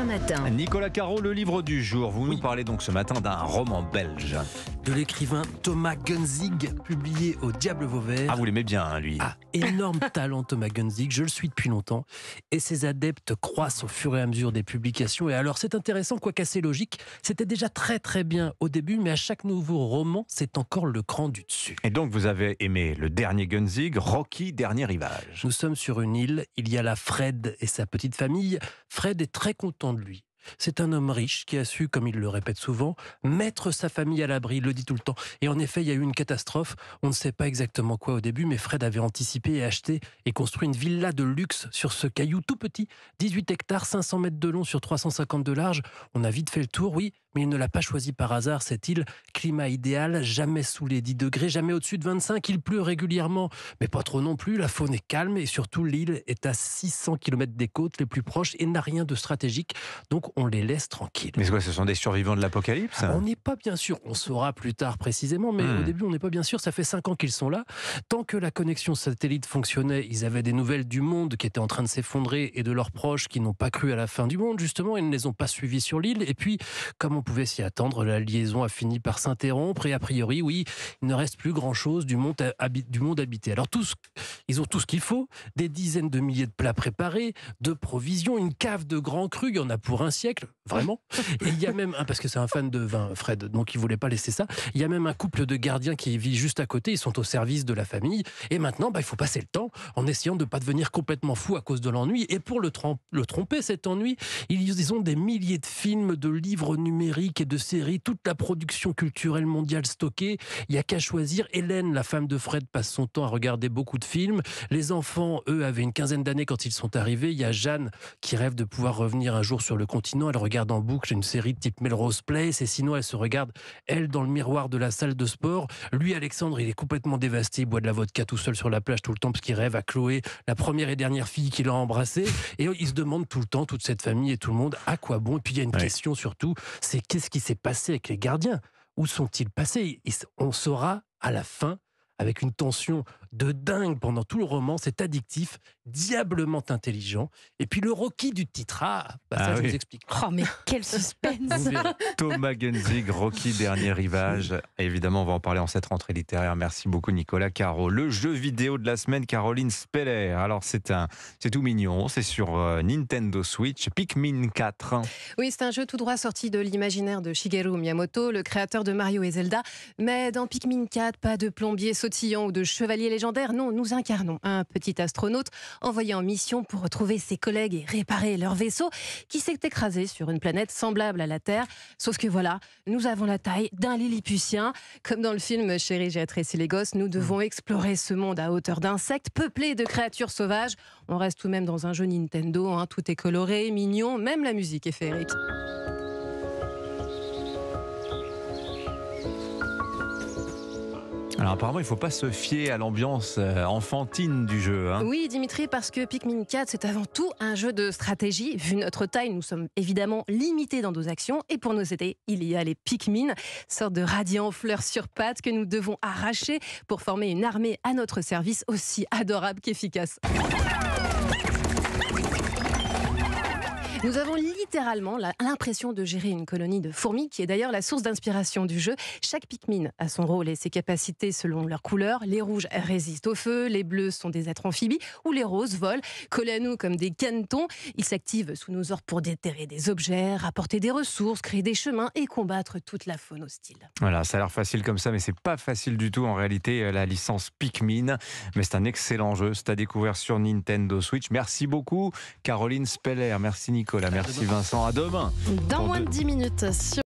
TF1 Matin. Nicolas Caro, le livre du jour. Vous nous parlez donc ce matin d'un roman belge. De l'écrivain Thomas Gunzig, publié au Diable Vauvert. Ah, vous l'aimez bien, hein, lui. Ah, énorme talent Thomas Gunzig, je le suis depuis longtemps. Et ses adeptes croissent au fur et à mesure des publications. Et alors c'est intéressant, quoique assez logique, c'était déjà très très bien au début, mais à chaque nouveau roman, c'est encore le cran du dessus. Et donc vous avez aimé le dernier Gunzig, Rocky, Dernier Rivage. Nous sommes sur une île, il y a là Fred et sa petite famille. Fred est très content de lui. C'est un homme riche qui a su, comme il le répète souvent, mettre sa famille à l'abri, il le dit tout le temps. Et en effet, il y a eu une catastrophe, on ne sait pas exactement quoi au début, mais Fred avait anticipé et acheté et construit une villa de luxe sur ce caillou tout petit, 18 hectares, 500 mètres de long sur 350 de large. On a vite fait le tour, oui, mais il ne l'a pas choisi par hasard, cette île. Climat idéal, jamais sous les 10 degrés, jamais au-dessus de 25, il pleut régulièrement, mais pas trop non plus, la faune est calme et surtout l'île est à 600 km des côtes les plus proches et n'a rien de stratégique, donc on les laisse tranquilles. Mais quoi, ce sont des survivants de l'apocalypse? On n'est pas bien sûr, on saura plus tard précisément, mais au début on n'est pas bien sûr, ça fait 5 ans qu'ils sont là. Tant que la connexion satellite fonctionnait, ils avaient des nouvelles du monde qui était en train de s'effondrer et de leurs proches qui n'ont pas cru à la fin du monde, justement, ils ne les ont pas suivis sur l'île. Et puis, comme on pouvait s'y attendre, la liaison a fini par s'interrompre et a priori, oui, il ne reste plus grand-chose du monde habité. Alors ils ont tout ce qu'il faut, des dizaines de milliers de plats préparés, de provisions, une cave de grands crus, il y en a pour un siècle, vraiment. Et il y a même, parce que c'est un fan de vin, Fred, donc il ne voulait pas laisser ça, il y a même un couple de gardiens qui vit juste à côté, ils sont au service de la famille. Et maintenant, il faut passer le temps en essayant de ne pas devenir complètement fou à cause de l'ennui. Et pour le tromper, cet ennui, ils ont des milliers de films, de livres numériques et de séries, toute la production culturelle mondiale stockée. Il n'y a qu'à choisir. Hélène, la femme de Fred, passe son temps à regarder beaucoup de films. Les enfants, eux, avaient une quinzaine d'années quand ils sont arrivés. Il y a Jeanne qui rêve de pouvoir revenir un jour sur le continent. Elle regarde en boucle une série de type Melrose Place et sinon elle se regarde, elle, dans le miroir de la salle de sport. Lui, Alexandre, il est complètement dévasté. Il boit de la vodka tout seul sur la plage tout le temps parce qu'il rêve à Chloé, la première et dernière fille qu'il a embrassée. Et il se demande tout le temps, toute cette famille et tout le monde, à quoi bon. Et puis il y a une question surtout, c'est qu'est-ce qui s'est passé avec les gardiens? Où sont-ils passés? On saura à la fin, avec une tension de dingue pendant tout le roman, c'est addictif, diablement intelligent. Et puis le Rocky du titre, je vous explique. Oh, mais quel suspense! Thomas Gunzig, Rocky, Dernier Rivage. Évidemment, on va en parler en cette rentrée littéraire. Merci beaucoup, Nicolas Caro. Le jeu vidéo de la semaine, Caroline Speller. Alors, c'est tout mignon. C'est sur Nintendo Switch, Pikmin 4. Oui, c'est un jeu tout droit sorti de l'imaginaire de Shigeru Miyamoto, le créateur de Mario et Zelda. Mais dans Pikmin 4, pas de plombier sautillant ou de chevalier légendaire. Non, nous incarnons un petit astronaute envoyé en mission pour retrouver ses collègues et réparer leur vaisseau qui s'est écrasé sur une planète semblable à la Terre. Sauf que voilà, nous avons la taille d'un Lilliputien. Comme dans le film Chérie, j'ai adressé les gosses, nous devons explorer ce monde à hauteur d'insectes, peuplé de créatures sauvages. On reste tout de même dans un jeu Nintendo, tout est coloré, mignon, même la musique est féerique. Alors apparemment, il ne faut pas se fier à l'ambiance enfantine du jeu. Oui, Dimitri, parce que Pikmin 4, c'est avant tout un jeu de stratégie. Vu notre taille, nous sommes évidemment limités dans nos actions. Et pour nous aider, il y a les Pikmin, sorte de radiants fleurs sur pattes que nous devons arracher pour former une armée à notre service aussi adorable qu'efficace. Nous avons littéralement l'impression de gérer une colonie de fourmis, qui est d'ailleurs la source d'inspiration du jeu. Chaque Pikmin a son rôle et ses capacités selon leur couleur. Les rouges résistent au feu, les bleus sont des êtres amphibies, ou les roses volent, collés à nous comme des canetons. Ils s'activent sous nos ordres pour déterrer des objets, rapporter des ressources, créer des chemins et combattre toute la faune hostile. Voilà, ça a l'air facile comme ça, mais c'est pas facile du tout en réalité, la licence Pikmin. Mais c'est un excellent jeu, c'est à découvrir sur Nintendo Switch. Merci beaucoup, Caroline Speller. Merci Nicolas, merci Vincent. À demain. Dans moins de 10 minutes.